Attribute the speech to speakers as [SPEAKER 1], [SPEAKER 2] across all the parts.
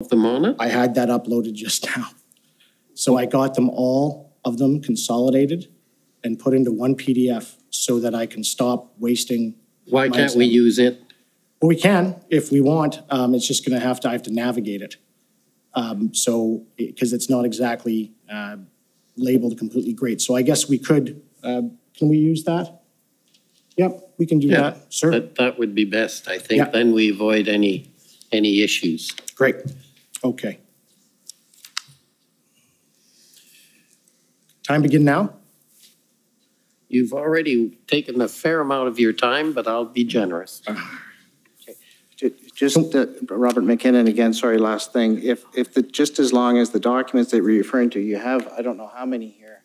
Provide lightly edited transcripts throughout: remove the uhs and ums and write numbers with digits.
[SPEAKER 1] them on it?
[SPEAKER 2] I had that uploaded just now. So I got them all of them consolidated and put into one PDF so that I can stop wasting.
[SPEAKER 1] Why can't we use it?
[SPEAKER 2] Well, we can if we want. It's just going to I have to navigate it. So, because it's not exactly labeled completely great. So I guess we could, can we use that? Yep, we can do that, sir.
[SPEAKER 1] That would be best, I think.
[SPEAKER 2] Yeah.
[SPEAKER 1] Then we avoid any issues.
[SPEAKER 2] Great. Okay. Time to begin now?
[SPEAKER 1] You've already taken a fair amount of your time, but I'll be generous.
[SPEAKER 3] Just Robert McKinnon again, sorry, last thing. Just as long as the documents that you're referring to, you have, I don't know how many here.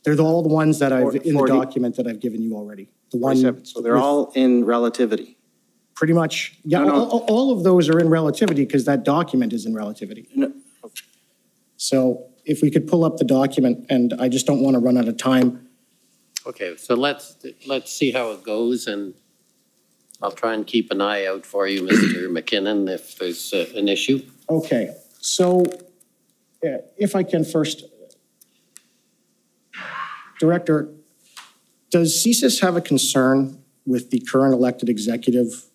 [SPEAKER 2] They're all the ones that I've, in the document that I've given you already. The one.
[SPEAKER 3] So they're all in relativity.
[SPEAKER 2] Pretty much. Yeah,
[SPEAKER 3] No.
[SPEAKER 2] all of those are in relativity because that document is in relativity.
[SPEAKER 3] No.
[SPEAKER 2] So if we could pull up the document, and I just don't want to run out of time.
[SPEAKER 1] Okay, so let's see how it goes, and I'll try and keep an eye out for you, Mr. McKinnon, if there's an issue.
[SPEAKER 2] Okay, so if I can first, Director, does CSIS have a concern with the current elected executive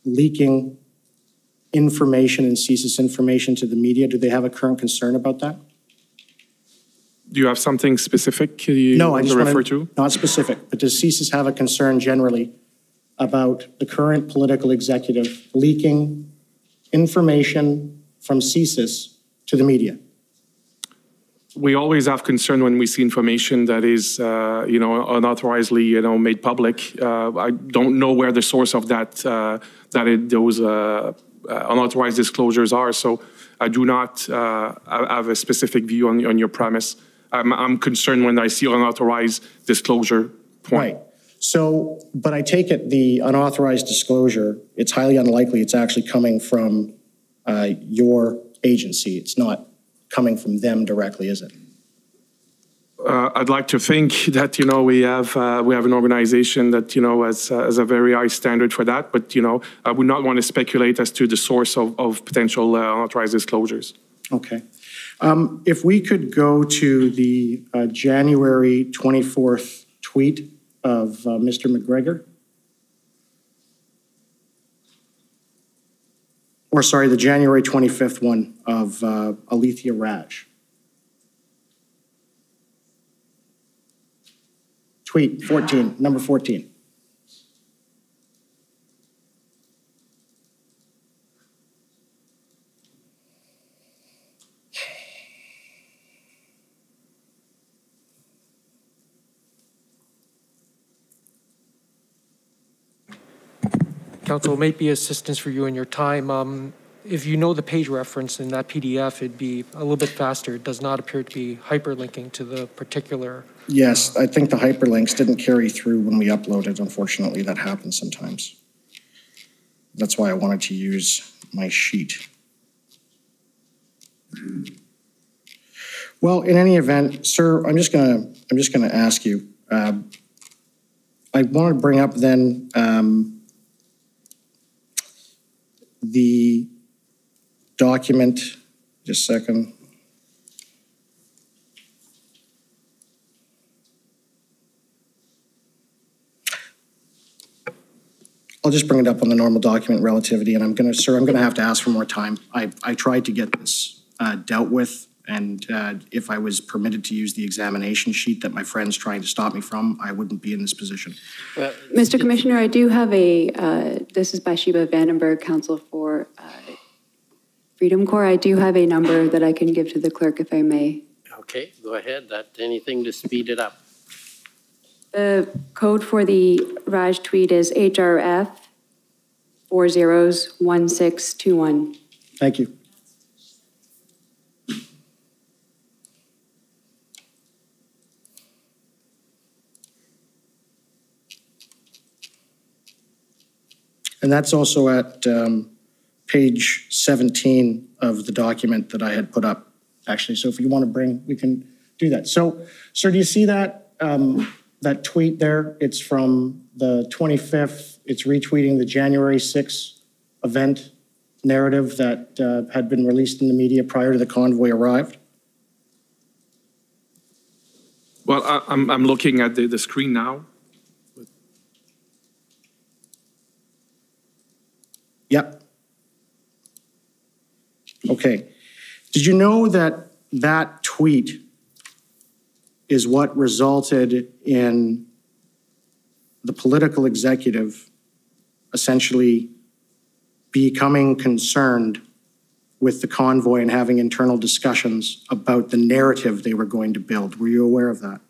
[SPEAKER 2] leaking information and CSIS information to the media? Do they have a current concern about that?
[SPEAKER 4] Do you have something specific you
[SPEAKER 2] No, I just
[SPEAKER 4] refer
[SPEAKER 2] want
[SPEAKER 4] to?
[SPEAKER 2] Not specific, but does CSIS have a concern generally about the current political executive leaking information from CSIS to the media?
[SPEAKER 4] We always have concern when we see information that is, unauthorizedly, made public. I don't know where the source of those unauthorized disclosures are, so I do not have a specific view on your premise. I'm concerned when I see unauthorized disclosure point.
[SPEAKER 2] Right. So, but I take it the unauthorized disclosure, it's highly unlikely it's actually coming from your agency. It's not coming from them directly, is it?
[SPEAKER 4] I'd like to think that, we have an organization that, has a very high standard for that. But, I would not want to speculate as to the source of potential unauthorized disclosures.
[SPEAKER 2] Okay. If we could go to the January 24th tweet of Mr. McGregor. Or sorry, the January 25th one of Alethea Raj. Tweet 14, number 14.
[SPEAKER 5] Council, it might be assistance for you in your time. If you know the page reference in that PDF, it'd be a little bit faster. It does not appear to be hyperlinking to the particular.
[SPEAKER 2] Yes, I think the hyperlinks didn't carry through when we uploaded. Unfortunately, that happens sometimes. That's why I wanted to use my sheet. Well, in any event, sir, I'm just gonna ask you. I want to bring up then the document. Just a second. I'll just bring it up on the normal document relativity, and I'm going to have to ask for more time. I tried to get this dealt with, and if I was permitted to use the examination sheet that my friend's trying to stop me from, I wouldn't be in this position.
[SPEAKER 6] Well, Mr. Commissioner, I do have this is Bathsheba Vandenberg, counsel for Freedom Corps. I do have a number that I can give to the clerk if I may.
[SPEAKER 1] Okay, go ahead. Anything to speed it up.
[SPEAKER 6] The code for the Raj tweet is HRF 401621.
[SPEAKER 2] Thank you. And that's also at page 17 of the document that I had put up, actually. So if you want to we can do that. So, sir, do you see that? That tweet there, it's from the 25th. It's retweeting the January 6th event narrative that had been released in the media prior to the convoy arrived?
[SPEAKER 4] Well, I'm looking at the screen now.
[SPEAKER 2] Yep. Okay. Did you know that that tweet is what resulted in the political executive essentially becoming concerned with the convoy and having internal discussions about the narrative they were going to build? Were you aware of that?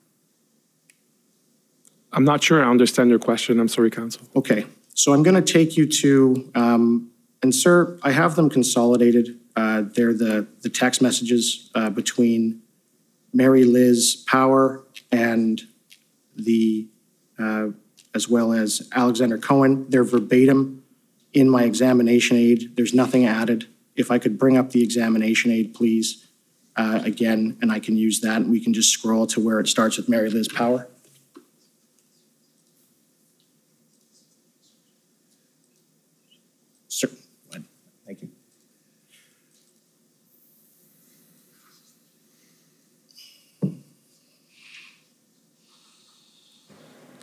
[SPEAKER 4] I'm not sure I understand your question. I'm sorry, Council.
[SPEAKER 2] Okay. So I'm going to take you to, and sir, I have them consolidated. They're the text messages between Mary Liz Power and as well as Alexander Cohen. They're verbatim in my examination aid. There's nothing added. If I could bring up the examination aid, please, again, and I can use that, and we can just scroll to where it starts with Mary Liz Power. Sir, thank you.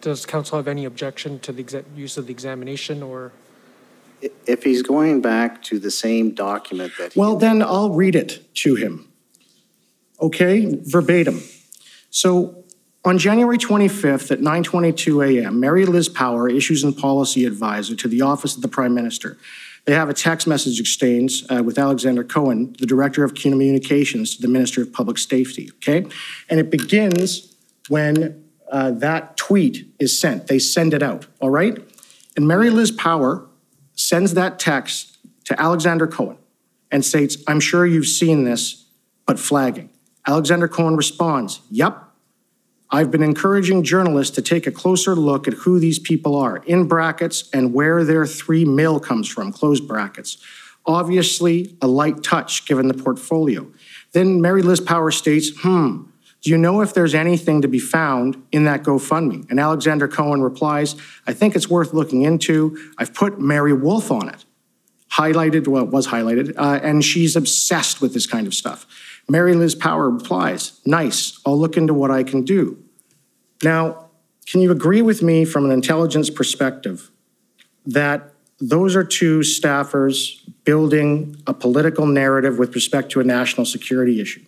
[SPEAKER 5] Does council have any objection to the use of the examination, or?
[SPEAKER 3] If he's going back to the same document that.
[SPEAKER 2] Well, then I'll read it to him. Okay, verbatim. So on January 25th at 9:22 a.m., Mary Liz Power, Issues and Policy Advisor to the Office of the Prime Minister. They have a text message exchange with Alexander Cohen, the Director of Communications to the Minister of Public Safety, okay? And it begins when that tweet is sent. They send it out, all right? And Mary Liz Power sends that text to Alexander Cohen and states, "I'm sure you've seen this, but flagging." Alexander Cohen responds, "Yep. I've been encouraging journalists to take a closer look at who these people are, in brackets, and where their 3 mil comes from, close brackets. Obviously, a light touch given the portfolio." Then Mary Liz Power states, "Do you know if there's anything to be found in that GoFundMe?" And Alexander Cohen replies, "I think it's worth looking into. I've put Mary Wolf on it." Highlighted, well, it was highlighted, and she's obsessed with this kind of stuff. Mary Liz Power replies, "Nice, I'll look into what I can do." Now, can you agree with me from an intelligence perspective that those are two staffers building a political narrative with respect to a national security issue?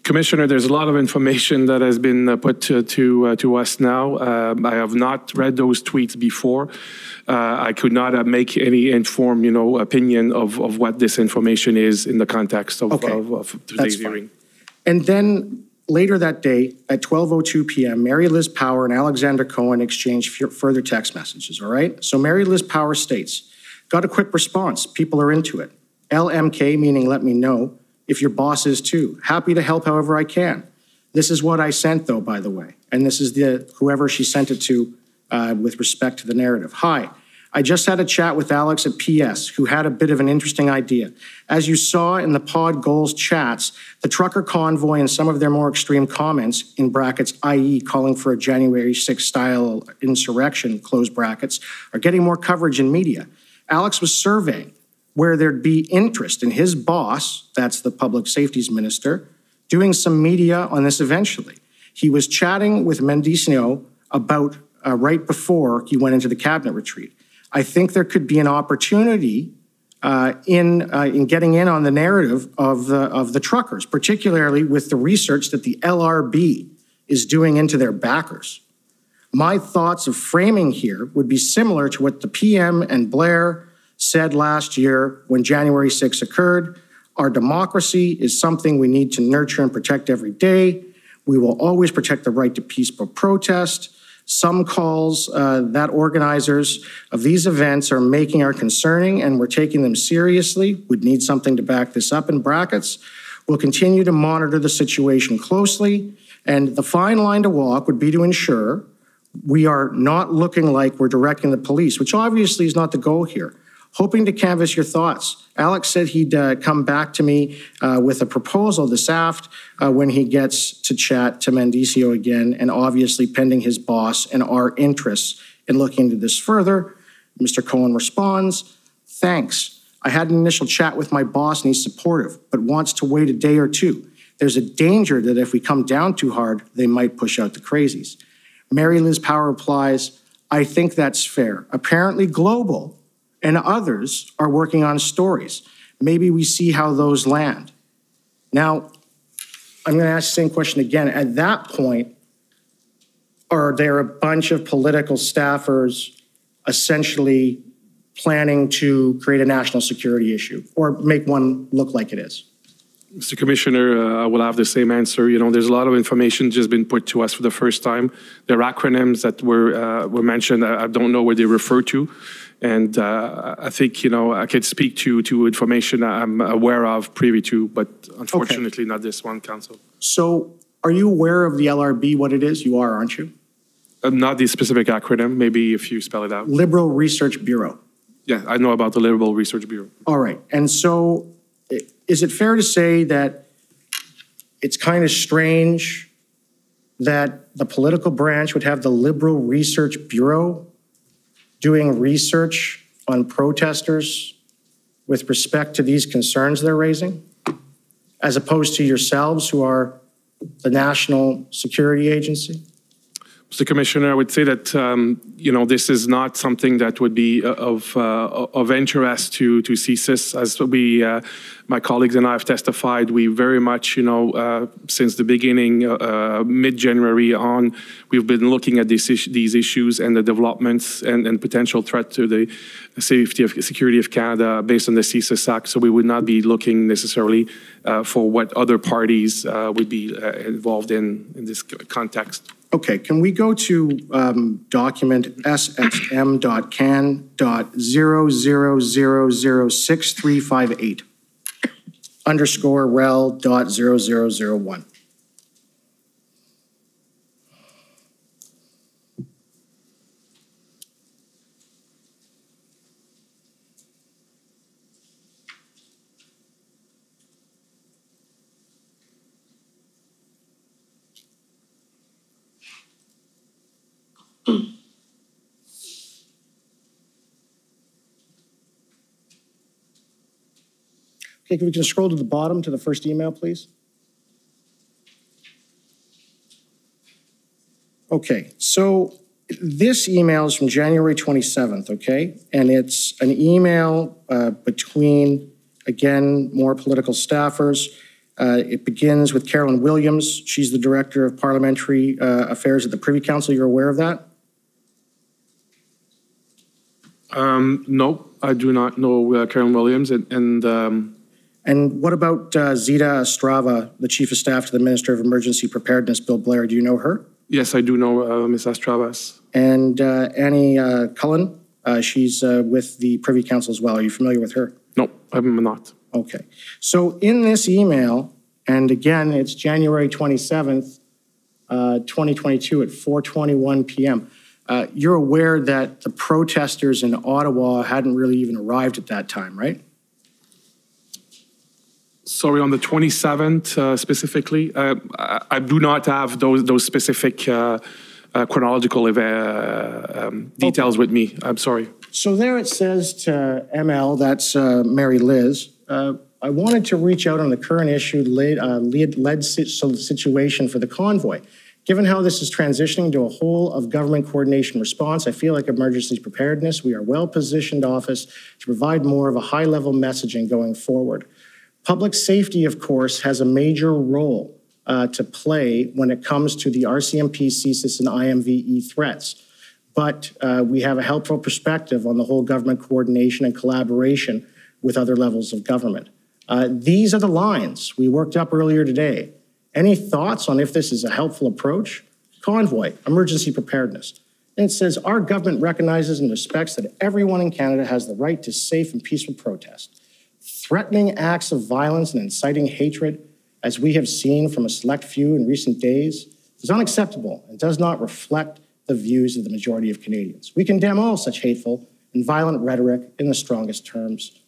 [SPEAKER 4] Commissioner, there's a lot of information that has been put to us now. I have not read those tweets before. I could not make any informed, opinion of what this information is in the context of today's hearing.
[SPEAKER 2] And then later that day at 12:02 p.m., Mary Liz Power and Alexander Cohen exchanged further text messages, all right? So Mary Liz Power states, "Got a quick response. People are into it. LMK, meaning let me know. If your boss is too. Happy to help however I can. This is what I sent, though, by the way." And this is whoever she sent it to with respect to the narrative. "Hi, I just had a chat with Alex at PS, who had a bit of an interesting idea. As you saw in the pod goals chats, the trucker convoy and some of their more extreme comments, in brackets, i.e. calling for a January 6th style insurrection, close brackets, are getting more coverage in media. Alex was surveying where there'd be interest in his boss, that's the public safety's minister, doing some media on this eventually. He was chatting with Mendicino about right before he went into the cabinet retreat. I think there could be an opportunity in getting in on the narrative of the truckers, particularly with the research that the LRB is doing into their backers. My thoughts of framing here would be similar to what the PM and Blair said last year when January 6th occurred. Our democracy is something we need to nurture and protect every day. We will always protect the right to peaceful protest. Some calls that organizers of these events are making are concerning, and we're taking them seriously. We'd need something to back this up in brackets. We'll continue to monitor the situation closely, and the fine line to walk would be to ensure we are not looking like we're directing the police, which obviously is not the goal here. Hoping to canvass your thoughts. Alex said he'd come back to me with a proposal this aft when he gets to chat to Mendicio again, and obviously pending his boss and our interests in looking into this further. Mr. Cohen responds, Thanks. I had an initial chat with my boss and he's supportive, but wants to wait a day or two. There's a danger that if we come down too hard, they might push out the crazies. Mary Liz Power replies, I think that's fair. Apparently Global and others are working on stories. Maybe we see how those land. Now, I'm going to ask the same question again. At that point, are there a bunch of political staffers essentially planning to create a national security issue or make one look like it is?
[SPEAKER 4] Mr. Commissioner, I will have the same answer. You know, there's a lot of information just been put to us for the first time. There are acronyms that were mentioned. I don't know what they refer to. And I think, you know, I could speak to information I'm aware of, privy to, but unfortunately not this one, Council.
[SPEAKER 2] So are you aware of the LRB, what it is? You are, aren't you?
[SPEAKER 4] Not the specific acronym, maybe if you spell it out.
[SPEAKER 2] Liberal Research Bureau.
[SPEAKER 4] Yeah, I know about the Liberal Research Bureau.
[SPEAKER 2] All right. And so is it fair to say that it's kind of strange that the political branch would have the Liberal Research Bureau doing research on protesters with respect to these concerns they're raising, as opposed to yourselves who are the National Security Agency?
[SPEAKER 4] Mr. Commissioner, I would say that, you know, this is not something that would be of interest to CSIS. As we, my colleagues and I have testified, we very much, you know, since the beginning, mid-January on, we've been looking at these issues and the developments and potential threat to the security of Canada based on the CSIS Act. So we would not be looking necessarily for what other parties would be involved in this context.
[SPEAKER 2] Okay, can we go to document ssm.can.00006358 underscore rel.0001? Okay, can we just scroll to the bottom to the first email, please? Okay, so this email is from January 27th, okay? And it's an email between, again, more political staffers. It begins with Carolyn Williams. She's the Director of Parliamentary Affairs at the Privy Council. You're aware of that?
[SPEAKER 4] No, I do not know Karen Williams.
[SPEAKER 2] And what about Zita Estrava, the Chief of Staff to the Minister of Emergency Preparedness, Bill Blair? Do you know her?
[SPEAKER 4] Yes, I do know Ms. Estravas.
[SPEAKER 2] And Annie Cullen, she's with the Privy Council as well. Are you familiar with her?
[SPEAKER 4] No, I'm not.
[SPEAKER 2] Okay. So in this email, and again, it's January 27th, 2022 at 4:21 p.m., you're aware that the protesters in Ottawa hadn't really even arrived at that time, right?
[SPEAKER 4] Sorry, on the 27th specifically, I do not have those specific chronological details with me. I'm sorry.
[SPEAKER 2] So there it says to ML, that's Mary Liz, I wanted to reach out on the current issue led situation for the convoy. Given how this is transitioning to a whole of government coordination response, I feel like emergency preparedness, we are well-positioned office to provide more of a high-level messaging going forward. Public safety, of course, has a major role to play when it comes to the RCMP, CSIS, and IMVE threats. But we have a helpful perspective on the whole government coordination and collaboration with other levels of government. These are the lines we worked up earlier today. Any thoughts on if this is a helpful approach? Convoy, emergency preparedness. And it says, our government recognizes and respects that everyone in Canada has the right to safe and peaceful protest. Threatening acts of violence and inciting hatred, as we have seen from a select few in recent days, is unacceptable and does not reflect the views of the majority of Canadians. We condemn all such hateful and violent rhetoric in the strongest terms.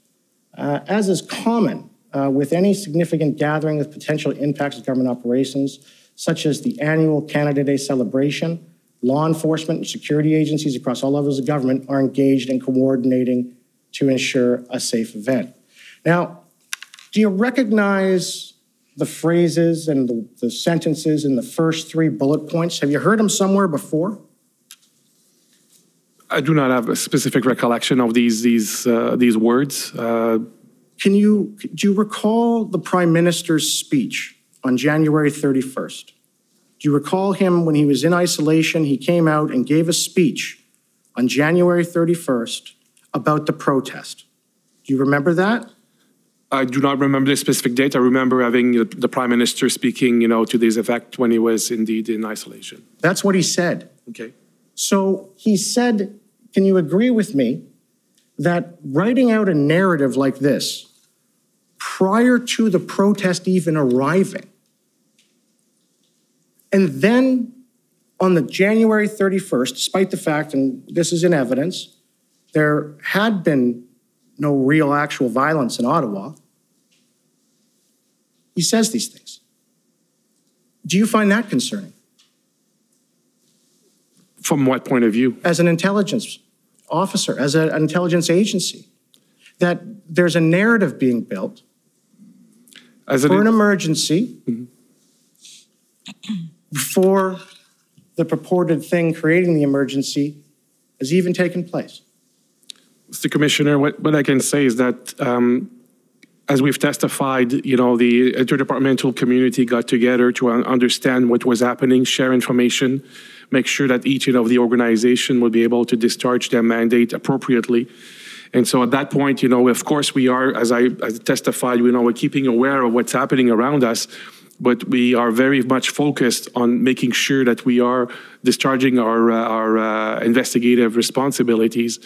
[SPEAKER 2] As is common with any significant gathering with potential impacts of government operations, such as the annual Canada Day celebration, law enforcement and security agencies across all levels of government are engaged in coordinating to ensure a safe event. Now, do you recognize the phrases and the sentences in the first 3 bullet points? Have you heard them somewhere before?
[SPEAKER 4] I do not have a specific recollection of these words.
[SPEAKER 2] Do you recall the Prime Minister's speech on January 31st? Do you recall him when he was in isolation, he came out and gave a speech on January 31st about the protest? Do you remember that?
[SPEAKER 4] I do not remember the specific date. I remember having the Prime Minister speaking, to this effect when he was indeed in isolation.
[SPEAKER 2] That's what he said.
[SPEAKER 4] Okay.
[SPEAKER 2] So he said, can you agree with me that writing out a narrative like this prior to the protest even arriving, and then on the January 31st, despite the fact, and this is in evidence, there had been no real actual violence in Ottawa, he says these things. Do you find that concerning?
[SPEAKER 4] From what point of view?
[SPEAKER 2] As an intelligence officer, as an intelligence agency, that there's a narrative being built for an emergency before the purported thing creating the emergency has even taken place.
[SPEAKER 4] Mr. Commissioner, what I can say is that as we've testified, the interdepartmental community got together to understand what was happening, share information, make sure that each of the organization would be able to discharge their mandate appropriately. And so at that point, of course we are, as I testified, we're keeping aware of what's happening around us, but we are very much focused on making sure that we are discharging our investigative responsibilities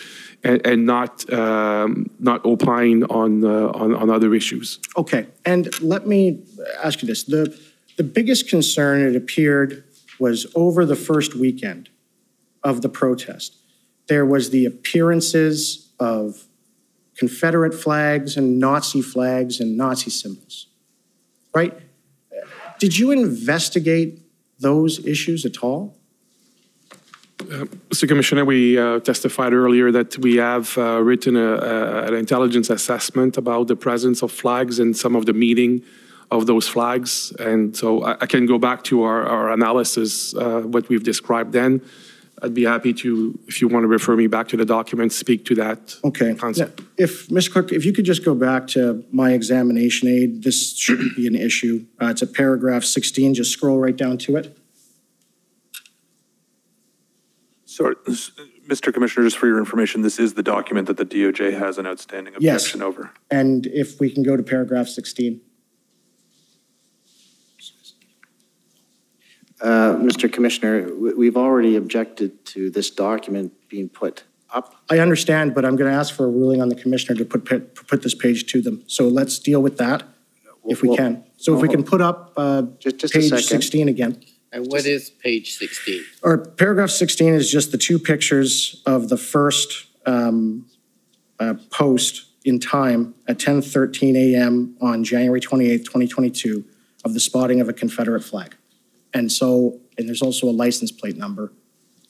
[SPEAKER 4] and not opine on other issues.
[SPEAKER 2] Okay, and let me ask you this. The biggest concern, it appeared, was over the first weekend of the protest. There was the appearances of Confederate flags and Nazi symbols, right? Did you investigate those issues at all?
[SPEAKER 4] Mr. Commissioner, we testified earlier that we have written an intelligence assessment about the presence of flags and some of the meaning of those flags. And so I can go back to our analysis, what we've described then. I'd be happy to, if you want to refer me back to the document, speak to that concept.
[SPEAKER 2] Yeah. Ms. Clerk, if you could just go back to my examination aid, this shouldn't be an issue. It's at paragraph 16, just scroll right down to it.
[SPEAKER 7] Sorry, Mr. Commissioner, just for your information, this is the document that the DOJ has an outstanding objection over.
[SPEAKER 2] And if we can go to paragraph 16.
[SPEAKER 3] Mr. Commissioner, we've already objected to this document being put up.
[SPEAKER 2] I understand, but I'm going to ask for a ruling on the commissioner to put this page to them. So let's deal with that if we can. So if we can put up
[SPEAKER 3] just
[SPEAKER 2] page 16 again.
[SPEAKER 1] And what is page 16?
[SPEAKER 2] Or paragraph 16 is just the 2 pictures of the first post in time at 10:13 a.m. on January 28th, 2022 of the spotting of a Confederate flag. And there's also a license plate number.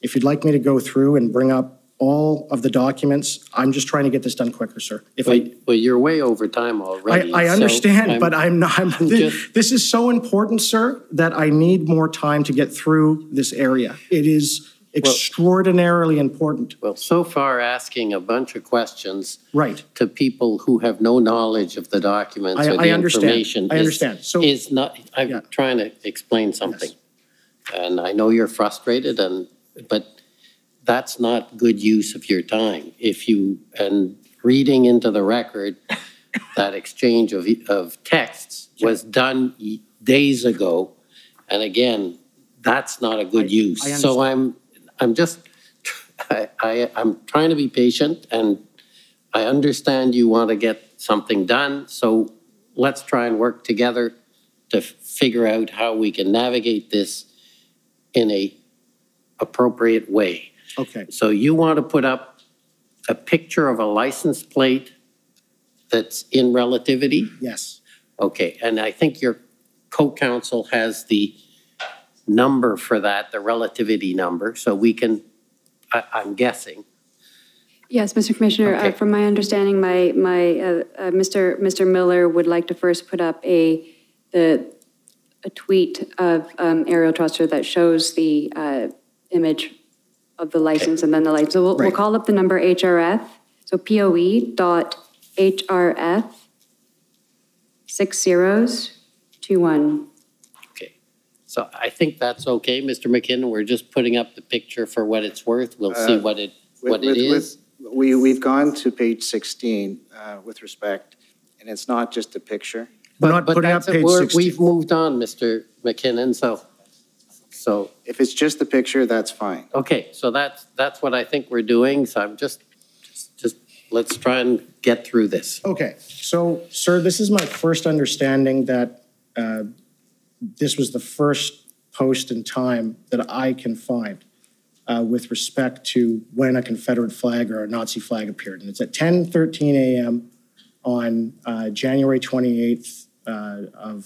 [SPEAKER 2] If you'd like me to go through and bring up all of the documents, I'm just trying to get this done quicker, sir.
[SPEAKER 1] Well, you're way over time already.
[SPEAKER 2] I understand, but I'm not. This is so important, sir, that I need more time to get through this area. It is extraordinarily important.
[SPEAKER 1] Well, so far asking a bunch of questions
[SPEAKER 2] right
[SPEAKER 1] to people who have no knowledge of the documents or the information.
[SPEAKER 2] I understand. So
[SPEAKER 1] is not. I'm trying to explain something, and I know you're frustrated, but that's not good use of your time. And reading into the record, that exchange of texts was done days ago, and again, that's not a good use. So I'm trying to be patient, and I understand you want to get something done. So let's try and work together to figure out how we can navigate this in a appropriate way.
[SPEAKER 2] Okay.
[SPEAKER 1] So you want to put up a picture of a license plate that's in relativity?
[SPEAKER 2] Yes.
[SPEAKER 1] Okay, and I think your co-counsel has the number for that, the relativity number, so we can, I'm guessing,
[SPEAKER 6] Yes, Mr. Commissioner,
[SPEAKER 1] Okay.
[SPEAKER 6] from my understanding, Mr. Miller would like to first put up a tweet of Ariel Trusser that shows the image of the license and then the license. So we'll
[SPEAKER 2] Right.
[SPEAKER 6] call up the number HRF, so POE.HRF 6021.
[SPEAKER 1] Okay. So I think that's okay, Mr. McKinnon. We're just putting up the picture for what it's worth. We'll see what it is.
[SPEAKER 3] We've gone to page 16 with respect, and it's not just a picture.
[SPEAKER 2] We're not putting up
[SPEAKER 1] that's it.
[SPEAKER 2] page 16.
[SPEAKER 1] We've moved on, Mr. McKinnon, so,
[SPEAKER 3] If it's just the picture, that's fine.
[SPEAKER 1] okay, so that's what I think we're doing, so I'm just let's try and get through this.
[SPEAKER 2] Okay, so, sir, this is my first understanding that this was the first post in time that I can find with respect to when a Confederate flag or a Nazi flag appeared. And it's at 10:13 a.m. on January 28th of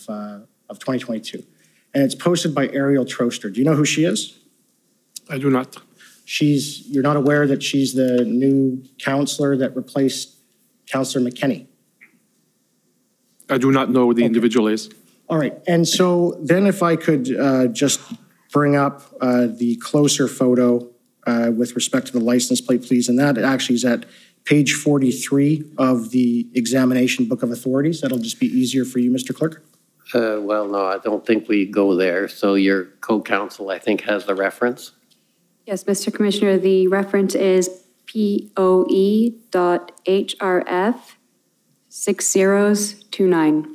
[SPEAKER 2] 2022. And it's posted by Ariel Troster. Do you know who she is?
[SPEAKER 4] I do not.
[SPEAKER 2] You're not aware that she's the new counselor that replaced Counselor McKenney?
[SPEAKER 4] I do not know who the individual is.
[SPEAKER 2] All right, and so then if I could just bring up the closer photo with respect to the license plate, please, and that actually is at page 43 of the examination book of authorities. That'll just be easier for you, Mr. Clerk.
[SPEAKER 1] Well, no, I don't think we go there. So your co-counsel, I think, has the reference.
[SPEAKER 6] Yes, Mr. Commissioner, the reference is POE.HRF 6029.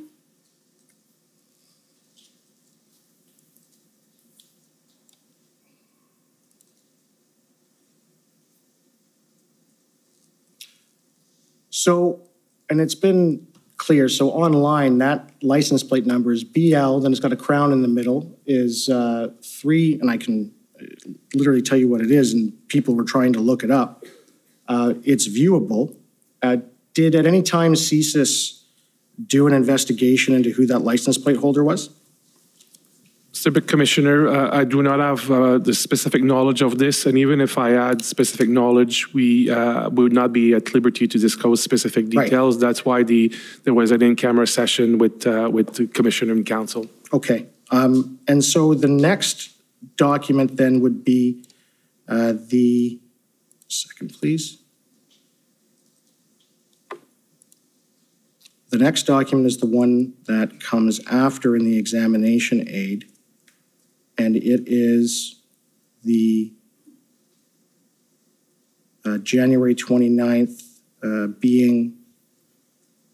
[SPEAKER 2] So, and it's been clear, so online, that license plate number is BL, then it's got a crown in the middle, is 3, and I can literally tell you what it is, and people were trying to look it up. It's viewable. Did at any time CSIS do an investigation into who that license plate holder was?
[SPEAKER 4] Mr. Commissioner, I do not have the specific knowledge of this, and even if I had specific knowledge, we would not be at liberty to disclose specific details. Right. That's why there was an in-camera session with the Commissioner and Council.
[SPEAKER 2] Okay, and so the next document then would be second, please. The next document is the one that comes after in the examination aid, and it is the January 29th being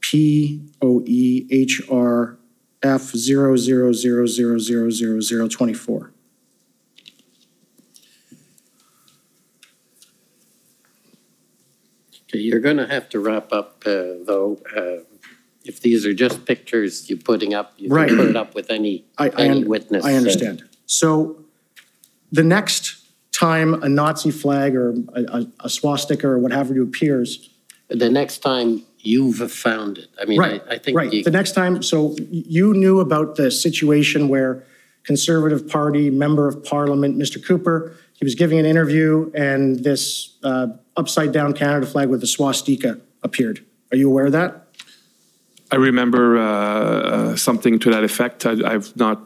[SPEAKER 2] POEHRF 00000024.
[SPEAKER 1] Okay, you're going to have to wrap up, though. If these are just pictures you're putting up, you can put it up with any witness.
[SPEAKER 2] I understand. So the next time a Nazi flag or a swastika or whatever appears.
[SPEAKER 1] The next time you've found it. I mean,
[SPEAKER 2] right,
[SPEAKER 1] I think.
[SPEAKER 2] Right, the next time, so you knew about the situation where Conservative Party Member of Parliament, Mr. Cooper, he was giving an interview and this upside down Canada flag with a swastika appeared. Are you aware of that?
[SPEAKER 4] I remember something to that effect. I've not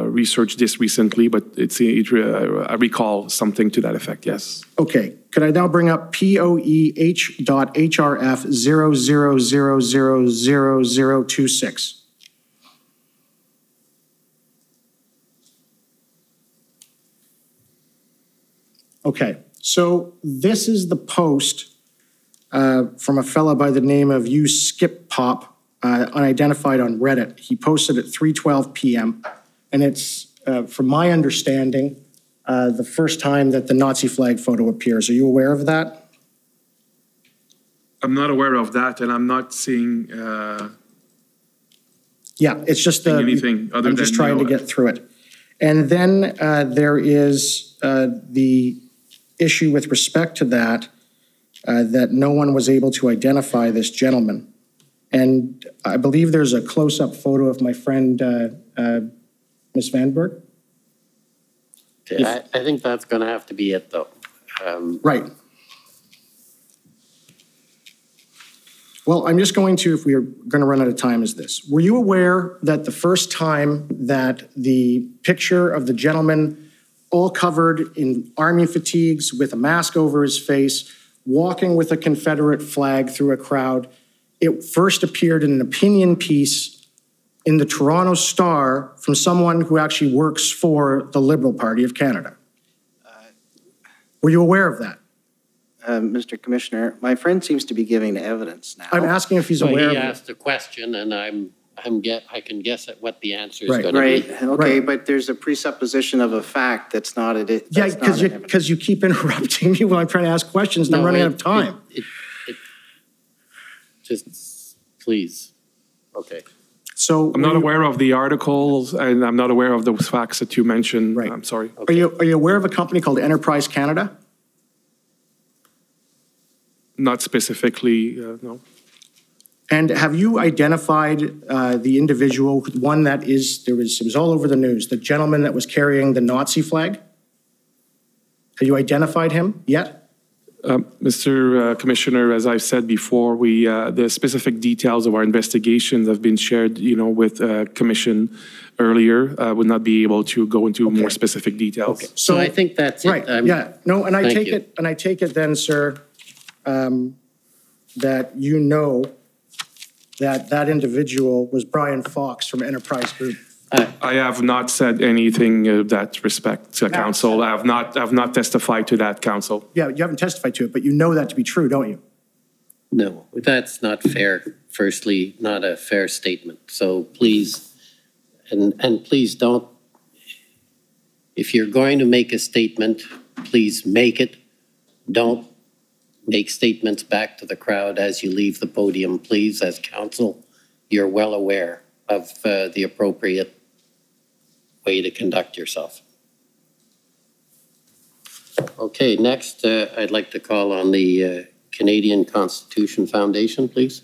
[SPEAKER 4] researched this recently, but I recall something to that effect, yes.
[SPEAKER 2] Okay. Could I now bring up POEH.HRF 00000026? Okay. So this is the post from a fellow by the name of Skip Pop, unidentified on Reddit. He posted at 3:12 p.m. And it's, from my understanding, the first time that the Nazi flag photo appears. Are you aware of that?
[SPEAKER 4] I'm not aware of that, and I'm not seeing
[SPEAKER 2] yeah, it's just
[SPEAKER 4] anything other
[SPEAKER 2] I'm just trying to get through it. And then there is the issue with respect to that, that no one was able to identify this gentleman. And I believe there's a close-up photo of my friend, Ms. Vanberg.
[SPEAKER 1] Okay, I think that's going to have to be it, though.
[SPEAKER 2] Right. Well, I'm just going to, if we are going to run out of time, is this. Were you aware that the first time that the picture of the gentleman all covered in army fatigues with a mask over his face, walking with a Confederate flag through a crowd, it first appeared in an opinion piece in the Toronto Star from someone who actually works for the Liberal Party of Canada? Were you aware of that?
[SPEAKER 3] Mr. Commissioner, my friend seems to be giving evidence now.
[SPEAKER 2] I'm asking if he's
[SPEAKER 1] So
[SPEAKER 2] aware
[SPEAKER 1] he
[SPEAKER 2] of it.
[SPEAKER 1] asked a question, and I can guess at what the answer is
[SPEAKER 2] Right.
[SPEAKER 1] going to
[SPEAKER 3] Right,
[SPEAKER 1] be.
[SPEAKER 3] okay,
[SPEAKER 2] Right.
[SPEAKER 3] but there's a presupposition of a fact that's not it.
[SPEAKER 2] Yeah, because you keep interrupting me when I'm trying to ask questions, and I'm
[SPEAKER 1] No,
[SPEAKER 2] running out of time.
[SPEAKER 1] Just, please. Okay.
[SPEAKER 2] So
[SPEAKER 4] I'm not aware of the articles, and I'm not aware of those facts that you mentioned.
[SPEAKER 2] Right.
[SPEAKER 4] I'm sorry.
[SPEAKER 2] Are you aware of a company called Enterprise Canada?
[SPEAKER 4] Not specifically, no.
[SPEAKER 2] And have you identified the individual, one that it was all over the news, the gentleman that was carrying the Nazi flag? Have you identified him yet?
[SPEAKER 4] Mr. Commissioner, as I've said before, the specific details of our investigations have been shared, with Commission earlier. I would not be able to go into more specific details.
[SPEAKER 2] Okay.
[SPEAKER 1] So I think that's it.
[SPEAKER 2] Right, yeah. No, and I
[SPEAKER 1] Thank
[SPEAKER 2] take
[SPEAKER 1] you.
[SPEAKER 2] it, and I take it then, sir, that you know that individual was Brian Fox from Enterprise Group.
[SPEAKER 4] I have not said anything of that respect to council. I have not testified to that, council.
[SPEAKER 2] Yeah, you haven't testified to it, but you know that to be true, don't you?
[SPEAKER 1] No, that's not fair. Firstly, not a fair statement. So please, and please don't, if you're going to make a statement, please make it. Don't make statements back to the crowd as you leave the podium, please. As council, you're well aware of the appropriate way to conduct yourself. Okay, next, I'd like to call on the Canadian Constitution Foundation, please.